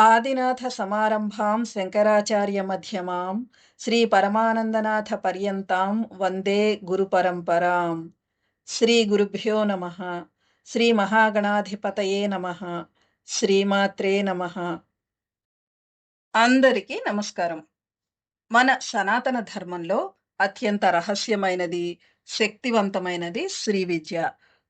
ఆదినాథసమారంభాం శంకరాచార్యమధ్యమాం శ్రీపరమానందనాథపర్యంతాం వందే గురుపరంపరాం. శ్రీగురుభ్యో నమః. శ్రీమహాగణాధిపతయే నమః. శ్రీమాత్రే నమః. అందరికీ నమస్కారం. మన సనాతన ధర్మంలో అత్యంత రహస్యమైనది, శక్తివంతమైనది శ్రీవిద్య.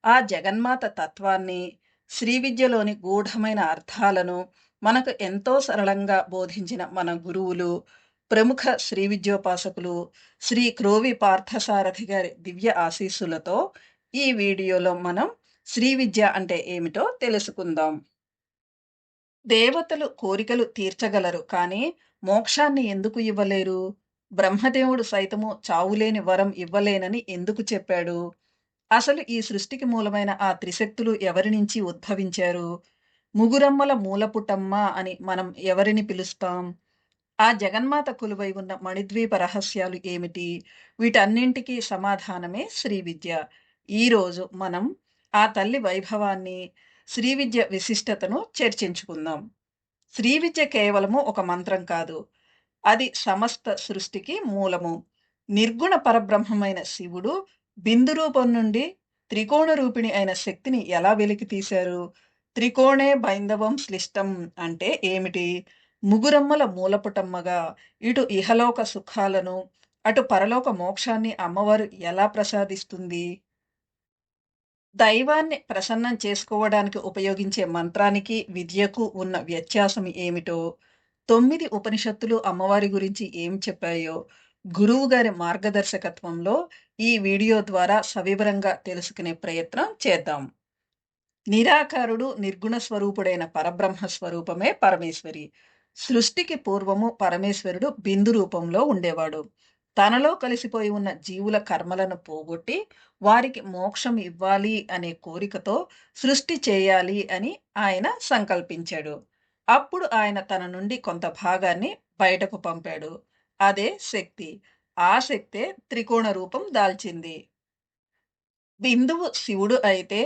ఆ జగన్మాత తత్వాన్ని, శ్రీవిద్యలోని గూఢమైన అర్థాలను మనకు ఎంతో సరళంగా బోధించిన మన గురువులు, ప్రముఖ శ్రీవిద్యోపాసకులు శ్రీ క్రోవి పార్థసారథి గారి దివ్య ఆశీస్సులతో ఈ వీడియోలో మనం శ్రీవిద్య అంటే ఏమిటో తెలుసుకుందాం. దేవతలు కోరికలు తీర్చగలరు, కానీ మోక్షాన్ని ఎందుకు ఇవ్వలేరు? బ్రహ్మదేవుడు సైతము చావులేని వరం ఇవ్వలేనని ఎందుకు చెప్పాడు? అసలు ఈ సృష్టికి మూలమైన ఆ త్రిశక్తులు ఎవరి నుంచి ఉద్భవించారు? ముగురమ్మల మూలపుటమ్మ అని మనం ఎవరిని పిలుస్తాం? ఆ జగన్మాత కొలువై ఉన్న మణిద్వీప రహస్యాలు ఏమిటి? వీటన్నింటికీ సమాధానమే శ్రీవిద్య. ఈరోజు మనం ఆ తల్లి వైభవాన్ని, శ్రీవిద్య విశిష్టతను చర్చించుకుందాం. శ్రీవిద్య కేవలము ఒక మంత్రం కాదు. అది సమస్త సృష్టికి మూలము. నిర్గుణ పరబ్రహ్మమైన శివుడు బిందు రూపం నుండి త్రికోణ రూపిణి అయిన శక్తిని ఎలా వెలికి తీశారు? త్రికోణే బైందవం శ్లిష్టం అంటే ఏమిటి? ముగురమ్మల మూలపుటమ్మగా ఇటు ఇహలోక సుఖాలను, అటు పరలోక మోక్షాన్ని అమ్మవారు ఎలా ప్రసాదిస్తుంది? దైవాన్ని ప్రసన్నం చేసుకోవడానికి ఉపయోగించే మంత్రానికి, విద్యకు ఉన్న వ్యత్యాసం ఏమిటో, 9 ఉపనిషత్తులు అమ్మవారి గురించి ఏం చెప్పాయో, గురువు గారి మార్గదర్శకత్వంలో ఈ వీడియో ద్వారా సవివరంగా తెలుసుకునే ప్రయత్నం చేద్దాం. నిరాకారుడు, నిర్గుణ స్వరూపుడైన పరబ్రహ్మ స్వరూపమే పరమేశ్వరి. సృష్టికి పూర్వము పరమేశ్వరుడు బిందు రూపంలో ఉండేవాడు. తనలో కలిసిపోయి ఉన్న జీవుల కర్మలను పోగొట్టి వారికి మోక్షం ఇవ్వాలి అనే కోరికతో సృష్టి చేయాలి అని ఆయన సంకల్పించాడు. అప్పుడు ఆయన తన నుండి కొంత భాగాన్ని బయటకు పంపాడు. అదే శక్తి. ఆ శక్తే త్రికోణ రూపం దాల్చింది. బిందువు శివుడు అయితే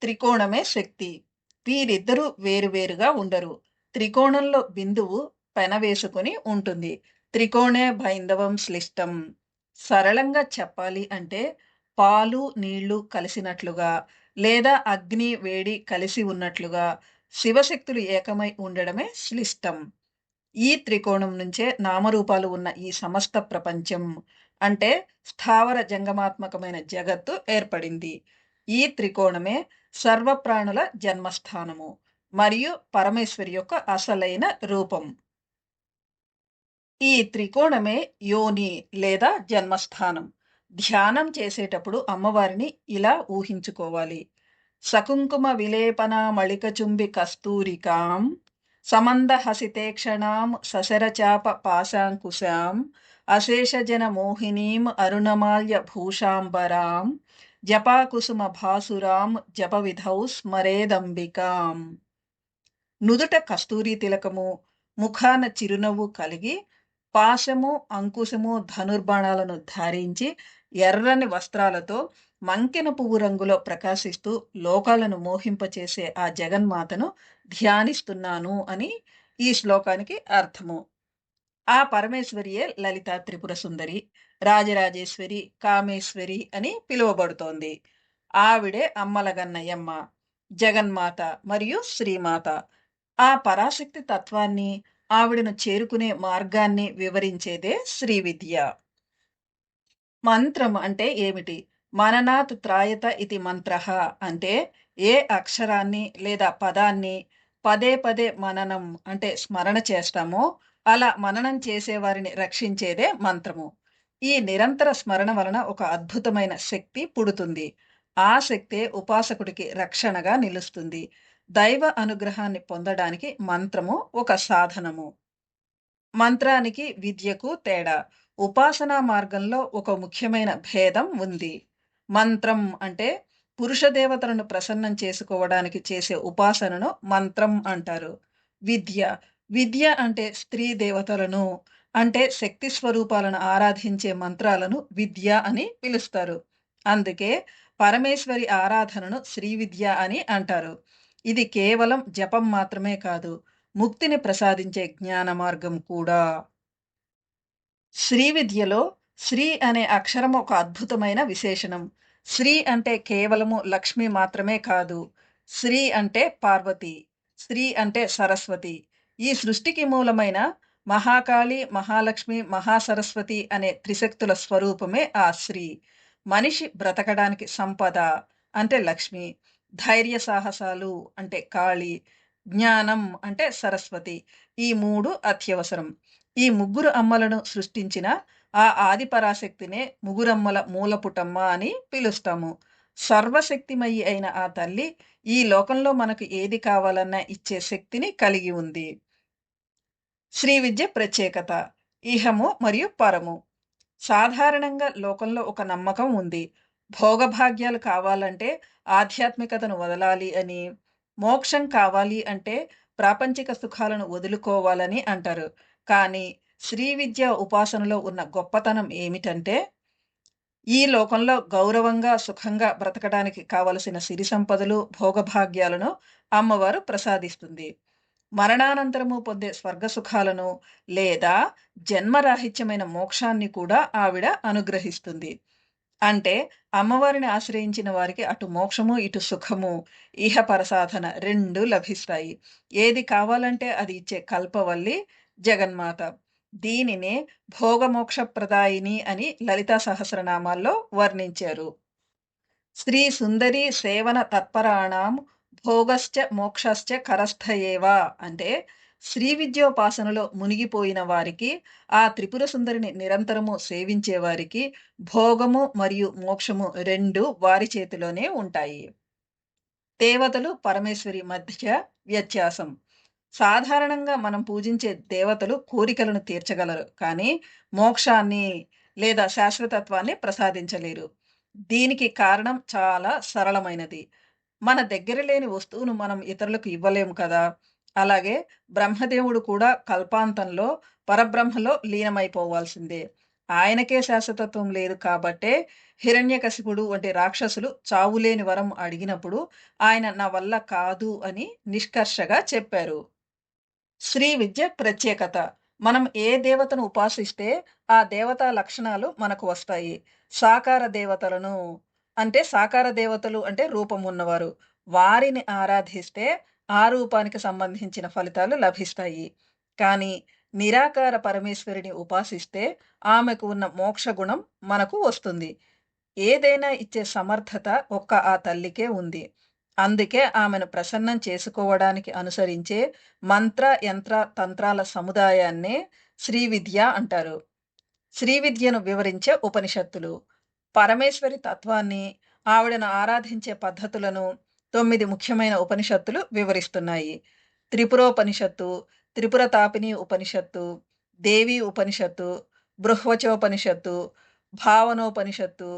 త్రికోణమే శక్తి. వీరిద్దరూ వేరువేరుగా ఉండరు. త్రికోణంలో బిందువు పెనవేసుకుని ఉంటుంది. త్రికోణే బైందవం శ్లిష్టం. సరళంగా చెప్పాలి అంటే పాలు, నీళ్లు కలిసినట్లుగా, లేదా అగ్ని, వేడి కలిసి ఉన్నట్లుగా శివశక్తులు ఏకమై ఉండడమే శ్లిష్టం. ఈ త్రికోణం నుంచే నామరూపాలు ఉన్న ఈ సమస్త ప్రపంచం అంటే స్థావర జంగమాత్మకమైన జగత్తు ఏర్పడింది. ఈ త్రికోణమే సర్వప్రాణుల జన్మస్థానము మరియు పరమేశ్వరి యొక్క అసలైన రూపం. ఈ త్రికోణమే యోని లేదా జన్మస్థానం. ధ్యానం చేసేటప్పుడు అమ్మవారిని ఇలా ఊహించుకోవాలి. సకుంకుమ విలేపన మళికచుంబి కస్తూరికాం సమందహసితేక్షణాం సశరచాప పాశాంకుశాం అశేషజన మోహినీం అరుణమాల్య భూషాంబరాం జపాకుసుమ భాసురాం జపవిధౌ స్మరేదంబికాం. నుదుట కస్తూరి తిలకము, ముఖాన చిరునవ్వు కలిగి, పాశము, అంకుశము, ధనుర్బాణాలను ధరించి, ఎర్రని వస్త్రాలతో మంకెన పువ్వు రంగులో ప్రకాశిస్తూ లోకాలను మోహింపచేసే ఆ జగన్మాతను ధ్యానిస్తున్నాను అని ఈ శ్లోకానికి అర్థము. ఆ పరమేశ్వరియే లలితా త్రిపుర సుందరి, రాజరాజేశ్వరి, కామేశ్వరి అని పిలువబడుతోంది. ఆవిడే అమ్మలగన్నయమ్మ, జగన్మాత మరియు శ్రీమాత. ఆ పరాశక్తి తత్వాన్ని, ఆవిడను చేరుకునే మార్గాన్ని వివరించేదే శ్రీవిద్య. మంత్రం అంటే ఏమిటి? మననాత్ త్రాయత ఇతి మంత్రః అంటే ఏ అక్షరాన్ని లేదా పదాన్ని పదే పదే మననం అంటే స్మరణ చేస్తామో అలా మననం చేసేవారిని రక్షించేదే మంత్రము. ఈ నిరంతర స్మరణ వలన ఒక అద్భుతమైన శక్తి పుడుతుంది. ఆ శక్తే ఉపాసకుడికి రక్షణగా నిలుస్తుంది. దైవ అనుగ్రహాన్ని పొందడానికి మంత్రము ఒక సాధనము. మంత్రానికి, విద్యకు తేడా. ఉపాసనా మార్గంలో ఒక ముఖ్యమైన భేదం ఉంది. మంత్రం అంటే పురుష దేవతలను ప్రసన్నం చేసుకోవడానికి చేసే ఉపాసనను మంత్రం అంటారు. విద్య, విద్య అంటే స్త్రీ దేవతలను అంటే శక్తి స్వరూపాలను ఆరాధించే మంత్రాలను విద్య అని పిలుస్తారు. అందుకే పరమేశ్వరి ఆరాధనను శ్రీ విద్య అని అంటారు. ఇది కేవలం జపం మాత్రమే కాదు. ముక్తిని ప్రసాదించే జ్ఞాన మార్గం కూడా. శ్రీ విద్యలో శ్రీ అనే అక్షరం ఒక అద్భుతమైన విశేషణం. శ్రీ అంటే కేవలము లక్ష్మి మాత్రమే కాదు. శ్రీ అంటే పార్వతి. శ్రీ అంటే సరస్వతి. ఈ సృష్టికి మూలమైన మహాకాళి, మహాలక్ష్మి, మహాసరస్వతి అనే త్రిశక్తుల స్వరూపమే ఆ శ్రీ. మనిషి బ్రతకడానికి సంపద అంటే లక్ష్మి, ధైర్య సాహసాలు అంటే కాళి, జ్ఞానం అంటే సరస్వతి. ఈ 3 అత్యవసరం. ఈ ముగ్గురు అమ్మలను సృష్టించిన ఆ ఆది పరాశక్తినే ముగురమ్మల మూలపుటమ్మ అని పిలుస్తాము. సర్వశక్తిమయి అయిన ఆ తల్లి ఈ లోకంలో మనకు ఏది కావాలన్నా ఇచ్చే శక్తిని కలిగి ఉంది. శ్రీ విద్య ప్రత్యేకత ఇహము మరియు పరము. సాధారణంగా లోకంలో ఒక నమ్మకం ఉంది. భోగభాగ్యాలు కావాలంటే ఆధ్యాత్మికతను వదలాలి అని, మోక్షం కావాలి అంటే ప్రాపంచిక సుఖాలను వదులుకోవాలని అంటారు. కానీ శ్రీ విద్య ఉపాసనలో ఉన్న గొప్పతనం ఏమిటంటే, ఈ లోకంలో గౌరవంగా, సుఖంగా బ్రతకడానికి కావలసిన సిరి సంపదలు, భోగభాగ్యాలను అమ్మవారు ప్రసాదిస్తుంది. మరణానంతరము పొందే స్వర్గ సుఖాలను లేదా జన్మరాహిత్యమైన మోక్షాన్ని కూడా ఆవిడ అనుగ్రహిస్తుంది. అంటే అమ్మవారిని ఆశ్రయించిన వారికి అటు మోక్షము, ఇటు సుఖము, ఇహపర సాధన 2 లభిస్తాయి. ఏది కావాలంటే అది ఇచ్చే కల్పవల్లి జగన్మాత. దీనినే భోగమోక్షప్రదాయిని అని లలితా సహస్రనామాల్లో వర్ణించారు. శ్రీ సుందరి సేవన తత్పరాణం భోగశ్చ మోక్షశ్చ కరస్థ ఏవ అంటే శ్రీ విద్యోపాసనలో మునిగిపోయిన వారికి, ఆ త్రిపుర సుందరిని నిరంతరము సేవించే వారికి భోగము మరియు మోక్షము 2 వారి చేతిలోనే ఉంటాయి. దేవతలు, పరమేశ్వరి మధ్య వ్యత్యాసం. సాధారణంగా మనం పూజించే దేవతలు కోరికలను తీర్చగలరు. కానీ మోక్షాన్ని లేదా శాశ్వతత్వాన్ని ప్రసాదించలేరు. దీనికి కారణం చాలా సరళమైనది. మన దగ్గర లేని వస్తువును మనం ఇతరులకు ఇవ్వలేము కదా! అలాగే బ్రహ్మదేవుడు కూడా కల్పాంతంలో పరబ్రహ్మలో లీనమైపోవాల్సిందే. ఆయనకే శాశ్వతత్వం లేదు కాబట్టే హిరణ్యకశిపుడు వంటి రాక్షసులు చావులేని వరం అడిగినప్పుడు ఆయన నా వల్ల కాదు అని నిష్కర్షగా చెప్పారు. శ్రీ విద్య ప్రత్యేకత. మనం ఏ దేవతను ఉపాసిస్తే ఆ దేవతా లక్షణాలు మనకు వస్తాయి. సాకార దేవతలను సాకార దేవతలు అంటే రూపం ఉన్నవారు. వారిని ఆరాధిస్తే ఆ రూపానికి సంబంధించిన ఫలితాలు లభిస్తాయి. కానీ నిరాకార పరమేశ్వరిని ఉపాసిస్తే ఆమెకు ఉన్న మోక్ష గుణం మనకు వస్తుంది. ఏదైనా ఇచ్చే సమర్థత ఒక్క ఆ తల్లికే ఉంది. అందుకే ఆమెను ప్రసన్నం చేసుకోవడానికి అనుసరించే మంత్ర, యంత్ర, తంత్రాల సముదాయాన్నే శ్రీ విద్య అంటారు. శ్రీ విద్యను వివరించే ఉపనిషత్తులు. పరమేశ్వరి తత్వాన్ని, ఆవిడను ఆరాధించే పద్ధతులను 9 ముఖ్యమైన ఉపనిషత్తులు వివరిస్తున్నాయి. త్రిపురోపనిషత్తు, త్రిపుర తాపిని ఉపనిషత్తు, దేవీ ఉపనిషత్తు, బృహ్వచోపనిషత్తు, భావనోపనిషత్తు,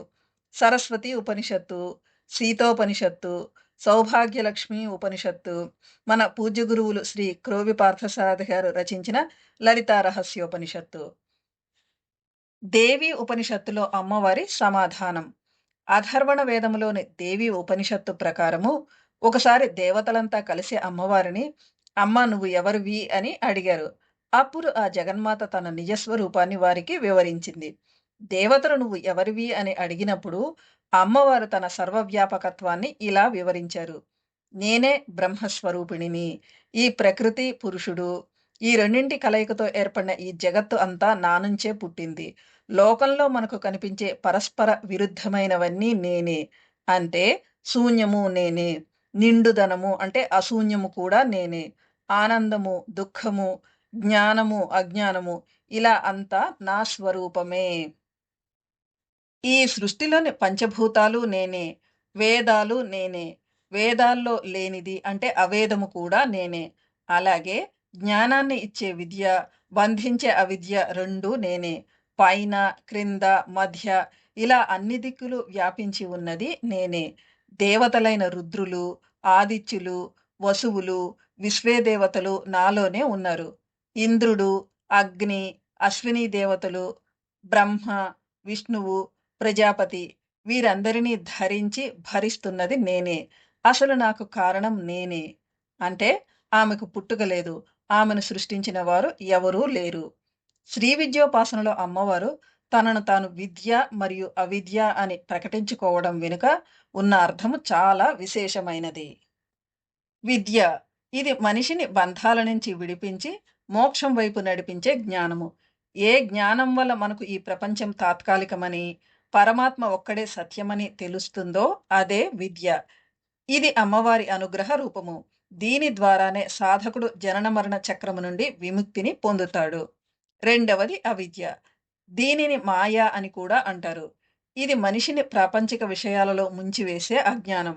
సరస్వతి ఉపనిషత్తు, సీతోపనిషత్తు, సౌభాగ్యలక్ష్మి ఉపనిషత్తు, మన పూజ్య గురువులు శ్రీ క్రోవి పార్థసారథి గారు రచించిన లలితా రహస్యోపనిషత్తు. దేవి ఉపనిషత్తులో అమ్మవారి సమాధానం. అథర్వణ వేదములోని దేవి ఉపనిషత్తు ప్రకారము ఒకసారి దేవతలంతా కలిసి అమ్మవారిని అమ్మ నువ్వు ఎవరివి అని అడిగారు. అప్పుడు ఆ జగన్మాత తన నిజస్వరూపాన్ని వారికి వివరించింది. దేవతలు నువ్వు ఎవరివి అని అడిగినప్పుడు అమ్మవారు తన సర్వవ్యాపకత్వాన్ని ఇలా వివరించారు. నేనే బ్రహ్మస్వరూపిణిని. ఈ ప్రకృతి, పురుషుడు ఈ రెండింటి కలయికతో ఏర్పడిన ఈ జగత్తు అంతా నా నుంచే పుట్టింది. లోకంలో మనకు కనిపించే పరస్పర విరుద్ధమైనవన్నీ నేనే. అంటే శూన్యము నేనే. నిండుదనము అంటే అశూన్యము కూడా నేనే. ఆనందము, దుఃఖము, జ్ఞానము, అజ్ఞానము ఇలా అంతా నా స్వరూపమే. ఈ సృష్టిలోని పంచభూతాలు నేనే. వేదాలు నేనే. వేదాల్లో లేనిది అంటే అవేదము కూడా నేనే. అలాగే జ్ఞానాన్ని ఇచ్చే విద్య, బంధించే అవిద్య 2 నేనే. పైన, క్రింద, మధ్య ఇలా అన్ని దిక్కులు వ్యాపించి ఉన్నది నేనే. దేవతలైన రుద్రులు, ఆదిత్యులు, వసువులు, విశ్వే దేవతలు నాలోనే ఉన్నారు. ఇంద్రుడు, అగ్ని, అశ్విని దేవతలు, బ్రహ్మ, విష్ణువు, ప్రజాపతి వీరందరినీ ధరించి భరిస్తున్నది నేనే. అసలు నాకు కారణం నేనే. అంటే ఆమెకు పుట్టుక లేదు. ఆమెను సృష్టించిన వారు ఎవరూ లేరు. శ్రీ విద్యోపాసనలో అమ్మవారు తనను తాను విద్య మరియు అవిద్య అని ప్రకటించుకోవడం వెనుక ఉన్న అర్థము చాలా విశేషమైనది. విద్య ఇది మనిషిని బంధాల నుంచి విడిపించి మోక్షం వైపు నడిపించే జ్ఞానము. ఏ జ్ఞానం వల్ల మనకు ఈ ప్రపంచం తాత్కాలికమని, పరమాత్మ ఒక్కడే సత్యమని తెలుస్తుందో అదే విద్య. ఇది అమ్మవారి అనుగ్రహ రూపము. దీని ద్వారానే సాధకుడు జనన మరణ చక్రము నుండి విముక్తిని పొందుతాడు. రెండవది అవిద్య. దీనిని మాయ అని కూడా అంటారు. ఇది మనిషిని ప్రాపంచిక విషయాలలో ముంచివేసే అజ్ఞానం.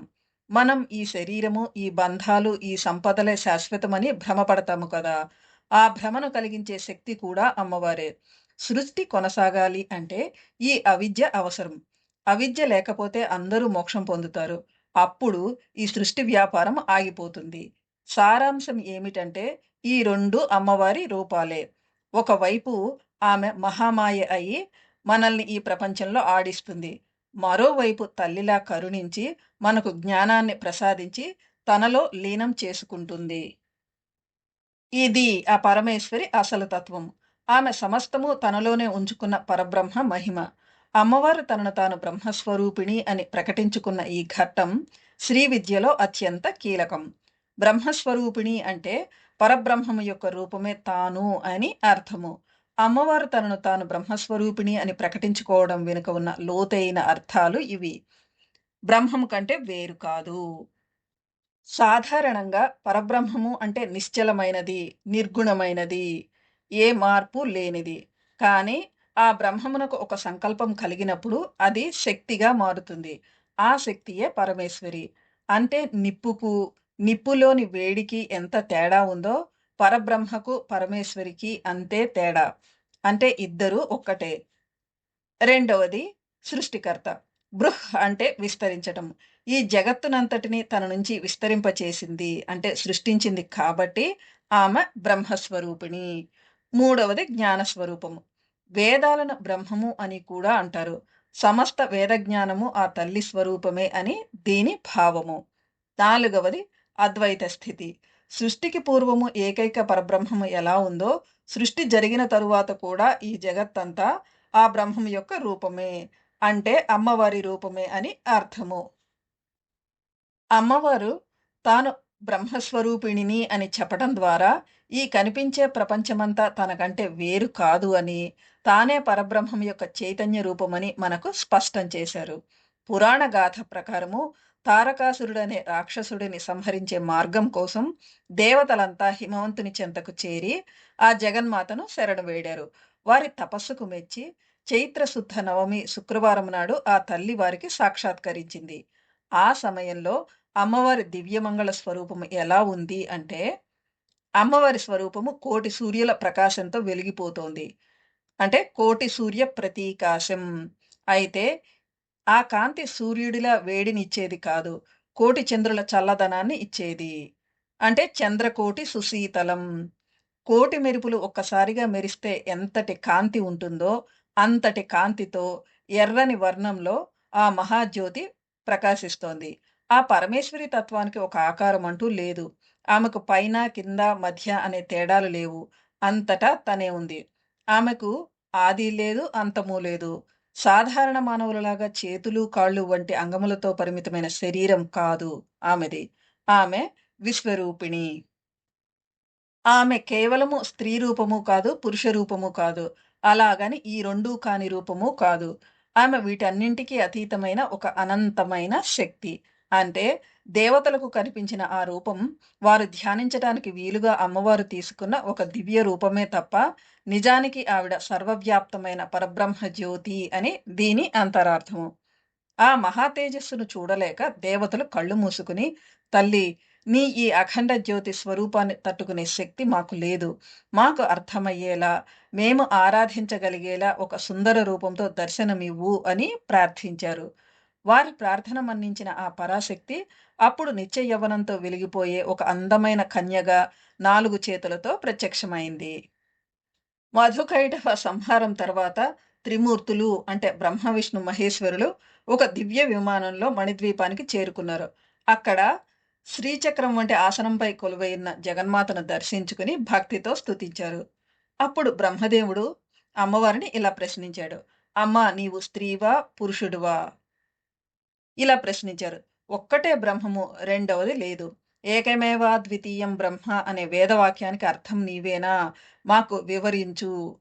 మనం ఈ శరీరము, ఈ బంధాలు, ఈ సంపదలే శాశ్వతమని భ్రమపడతాము కదా! ఆ భ్రమను కలిగించే శక్తి కూడా అమ్మవారే. సృష్టి కొనసాగాలి అంటే ఈ అవిద్య అవసరం. అవిద్య లేకపోతే అందరూ మోక్షం పొందుతారు. అప్పుడు ఈ సృష్టి వ్యాపారం ఆగిపోతుంది. సారాంశం ఏమిటంటే ఈ 2 అమ్మవారి రూపాలే. ఒకవైపు ఆమె మహామాయ అయి మనల్ని ఈ ప్రపంచంలో ఆడిస్తుంది. మరోవైపు తల్లిలా కరుణించి మనకు జ్ఞానాన్ని ప్రసాదించి తనలో లీనం చేసుకుంటుంది. ఇది ఆ పరమేశ్వరి అసలు తత్వం. ఆమె సమస్తము తనలోనే ఉంచుకున్న పరబ్రహ్మ మహిమ. అమ్మవారు తనను తాను బ్రహ్మస్వరూపిణి అని ప్రకటించుకున్న ఈ ఘట్టం శ్రీ విద్యలో అత్యంత కీలకం. బ్రహ్మస్వరూపిణి అంటే పరబ్రహ్మము యొక్క రూపమే తాను అని అర్థము. అమ్మవారు తనను తాను బ్రహ్మస్వరూపిణి అని ప్రకటించుకోవడం వెనుక ఉన్న లోతైన అర్థాలు ఇవి. బ్రహ్మము కంటే వేరు కాదు. సాధారణంగా పరబ్రహ్మము అంటే నిశ్చలమైనది, నిర్గుణమైనది, ఏ మార్పు లేనిది. కానీ ఆ బ్రహ్మమునకు ఒక సంకల్పం కలిగినప్పుడు అది శక్తిగా మారుతుంది. ఆ శక్తియే పరమేశ్వరి. అంటే నిప్పుకు, నిప్పులోని వేడికి ఎంత తేడా ఉందో పరబ్రహ్మకు, పరమేశ్వరికి అంతే తేడా. అంటే ఇద్దరూ ఒక్కటే. రెండవది సృష్టికర్త. బృహ్ అంటే విస్తరించటం. ఈ జగత్తునంతటిని తన నుంచి విస్తరింపచేసింది అంటే సృష్టించింది కాబట్టి ఆమె బ్రహ్మస్వరూపిణి. మూడవది జ్ఞానస్వరూపము. వేదాలను బ్రహ్మము అని కూడా అంటారు. సమస్త వేద జ్ఞానము ఆ తల్లి స్వరూపమే అని దీని భావము. నాలుగవది అద్వైత స్థితి. సృష్టికి పూర్వము ఏకైక పరబ్రహ్మము ఎలా ఉందో, సృష్టి జరిగిన తరువాత కూడా ఈ జగత్తంతా ఆ బ్రహ్మం యొక్క రూపమే. అంటే అమ్మవారి రూపమే అని అర్థము. అమ్మవారు తాను బ్రహ్మస్వరూపిణిని అని చెప్పడం ద్వారా ఈ కనిపించే ప్రపంచమంతా తనకంటే వేరు కాదు అని, తానే పరబ్రహ్మం యొక్క చైతన్య రూపమని మనకు స్పష్టం చేశారు. పురాణ గాథ ప్రకారము తారకాసురుడనే రాక్షసుడిని సంహరించే మార్గం కోసం దేవతలంతా హిమవంతుని చెంతకు చేరి ఆ జగన్మాతను శరణు వేడారు. వారి తపస్సుకు మెచ్చి చైత్ర శుద్ధ నవమి శుక్రవారం నాడు ఆ తల్లి వారికి సాక్షాత్కరించింది. ఆ సమయంలో అమ్మవారి దివ్యమంగళ స్వరూపము ఎలా ఉంది అంటే, అమ్మవారి స్వరూపము కోటి సూర్యుల ప్రకాశంతో వెలిగిపోతోంది. అంటే కోటి సూర్య ప్రతీకాశం. అయితే ఆ కాంతి సూర్యుడిలా వేడినిచ్చేది కాదు. కోటి చంద్రుల చల్లదనాన్ని ఇచ్చేది. అంటే చంద్రకోటి సుశీతలం. కోటి మెరుపులు ఒక్కసారిగా మెరిస్తే ఎంతటి కాంతి ఉంటుందో, అంతటి కాంతితో ఎర్రని వర్ణంలో ఆ మహాజ్యోతి ప్రకాశిస్తోంది. ఆ పరమేశ్వరి తత్వానికి ఒక ఆకారం అంటూ లేదు. ఆమెకు పైన, కింద, మధ్య అనే తేడాలు లేవు. అంతటా తనే ఉంది. ఆమెకు ఆది లేదు, అంతము లేదు. సాధారణ మానవులలాగా చేతులు, కాళ్ళు వంటి అంగములతో పరిమితమైన శరీరం కాదు ఆమెది. ఆమె విశ్వరూపిణి. ఆమె కేవలము స్త్రీ రూపము కాదు, పురుష రూపము కాదు. అలాగని ఈ 2 కాని రూపము కాదు. ఆమె వీటన్నింటికి అతీతమైన ఒక అనంతమైన శక్తి. అంటే దేవతలకు కనిపించిన ఆ రూపం వారు ధ్యానించటానికి వీలుగా అమ్మవారు తీసుకున్న ఒక దివ్య రూపమే తప్ప, నిజానికి ఆవిడ సర్వవ్యాప్తమైన పరబ్రహ్మ జ్యోతి అని దీని అంతరార్థము. ఆ మహా తేజస్సును చూడలేక దేవతలు కళ్ళు మూసుకుని, తల్లి నీ ఈ అఖండ జ్యోతి స్వరూపాన్ని తట్టుకునే శక్తి మాకు లేదు. మాకు అర్థమయ్యేలా, మేము ఆరాధించగలిగేలా ఒక సుందర రూపంతో దర్శనమివ్వు అని ప్రార్థించారు. వారి ప్రార్థన మన్నించిన ఆ పరాశక్తి అప్పుడు నిత్య యవ్వనంతో వెలిగిపోయే ఒక అందమైన కన్యగా 4 చేతులతో ప్రత్యక్షమైంది. మధుకైటభ సంహారం తర్వాత త్రిమూర్తులు అంటే బ్రహ్మ, విష్ణు, మహేశ్వరులు ఒక దివ్య విమానంలో మణిద్వీపానికి చేరుకున్నారు. అక్కడ శ్రీచక్రం వంటి ఆసనంపై కొలువైన జగన్మాతను దర్శించుకుని భక్తితో స్తుతించారు. అప్పుడు బ్రహ్మదేవుడు అమ్మవారిని ఇలా ప్రశ్నించాడు. "అమ్మా, నీవు స్త్రీవా? పురుషుడివా?" ఇలా ప్రశ్నించారు. "ఒక్కటే బ్రహ్మము, రెండవది లేదు. ఏకమేవాద్వితీయం బ్రహ్మ అనే వేదవాక్యానికి అర్థం నీవేనా? మాకు వివరించు."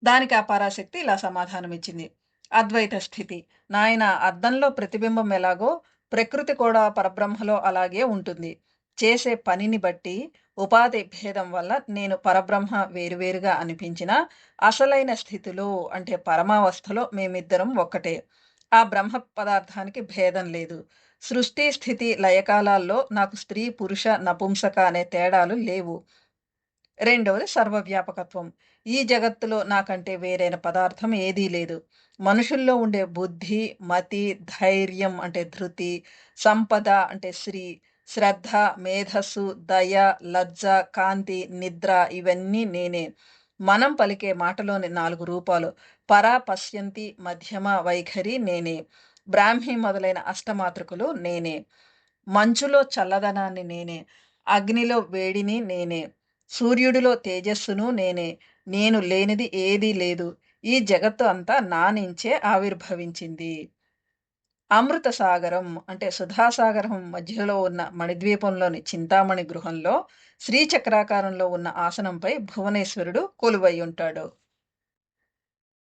దానికి ఆ పరాశక్తి ఇలా సమాధానమిచ్చింది. అద్వైత స్థితి. నాయనా, అద్దంలో ప్రతిబింబం ఎలాగో ప్రకృతి కూడా పరబ్రహ్మలో అలాగే ఉంటుంది. చేసే పనిని బట్టి ఉపాధి భేదం వల్ల నేను పరబ్రహ్మ వేరువేరుగా అనిపించినా అసలైన స్థితిలో అంటే పరమావస్థలో మేమిద్దరం ఒక్కటే. ఆ బ్రహ్మ పదార్థానికి భేదం లేదు. సృష్టి, స్థితి, లయకాలాల్లో నాకు స్త్రీ, పురుష, నపుంసక అనే తేడాలు లేవు. రెండవది సర్వవ్యాపకత్వం. ఈ జగత్తులో నాకంటే వేరైన పదార్థం ఏదీ లేదు. మనుషుల్లో ఉండే బుద్ధి, మతి, ధైర్యం అంటే ధృతి, సంపద అంటే శ్రీ, శ్రద్ధ, మేధస్సు, దయ, లజ్జ, కాంతి, నిద్ర ఇవన్నీ నేనే. మనం పలికే మాటలోని 4 రూపాలు. పర, పశ్యంతి, మధ్యమ, వైఖరి నేనే. బ్రాహ్మి మొదలైన అష్టమాతృకలు నేనే. మంచులో చల్లదనాన్ని నేనే. అగ్నిలో వేడిని నేనే. సూర్యుడిలో తేజస్సును నేనే. నేను లేనిది ఏదీ లేదు. ఈ జగత్తు అంతా నా నుంచే ఆవిర్భవించింది. అమృత సాగరం అంటే సుధాసాగరం మధ్యలో ఉన్న మణిద్వీపంలోని చింతామణి గృహంలో శ్రీచక్రాకారంలో ఉన్న ఆసనంపై భువనేశ్వరుడు కొలువై ఉంటాడు.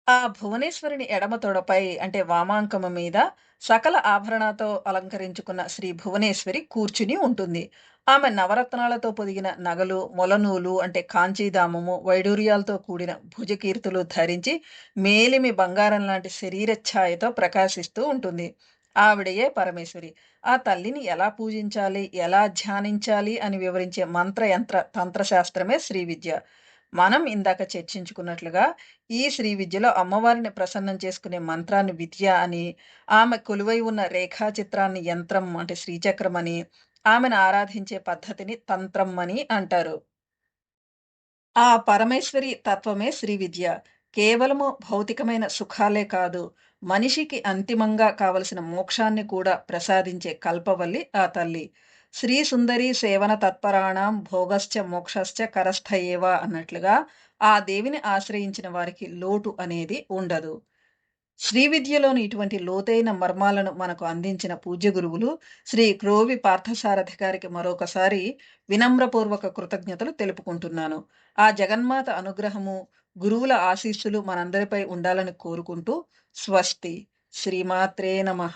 ఆ భువనేశ్వరుని ఎడమ తొడపై అంటే వామాంకము మీద సకల ఆభరణాలతో అలంకరించుకున్న శ్రీ భువనేశ్వరి కూర్చుని ఉంటుంది. ఆమె నవరత్నాలతో పొదిగిన నగలు, మొలనూలు అంటే కాంచీదామము, వైడూర్యాలతో కూడిన భుజకీర్తులు ధరించి మేలిమి బంగారం లాంటి శరీర ఛాయతో ప్రకాశిస్తూ ఉంటుంది. ఆవిడయే పరమేశ్వరి. ఆ తల్లిని ఎలా పూజించాలి, ఎలా ధ్యానించాలి అని వివరించే మంత్ర యంత్ర తంత్రశాస్త్రమే శ్రీ విద్య. మనం ఇందాక చర్చించుకున్నట్లుగా ఈ శ్రీ విద్యలో అమ్మవారిని ప్రసన్నం చేసుకునే మంత్రాన్ని విద్య అని, ఆమె కొలువై ఉన్న రేఖా చిత్రాన్ని యంత్రం అంటే శ్రీచక్రం అని, ఆమెను ఆరాధించే పద్ధతిని తంత్రం అని అంటారు. ఆ పరమేశ్వరి తత్వమే శ్రీ విద్య. కేవలము భౌతికమైన సుఖాలే కాదు, మనిషికి అంతిమంగా కావలసిన మోక్షాన్ని కూడా ప్రసాదించే కల్పవల్లి ఆ తల్లి. శ్రీ సుందరి సేవన తత్పరాణం భోగశ్చ మోక్షశ్చ కరస్థ ఏవ అన్నట్లుగా ఆ దేవిని ఆశ్రయించిన వారికి లోటు అనేది ఉండదు. శ్రీ విద్యలోని ఇటువంటి లోతైన మర్మాలను మనకు అందించిన పూజ్య గురువులు శ్రీ క్రోవి పార్థసారథి గారికి మరొకసారి వినమ్రపూర్వక కృతజ్ఞతలు తెలుపుకుంటున్నాను. ఆ జగన్మాత అనుగ్రహము, గురువుల ఆశీస్సులు మనందరిపై ఉండాలని కోరుకుంటూ స్వస్తి. శ్రీమాత్రే నమః.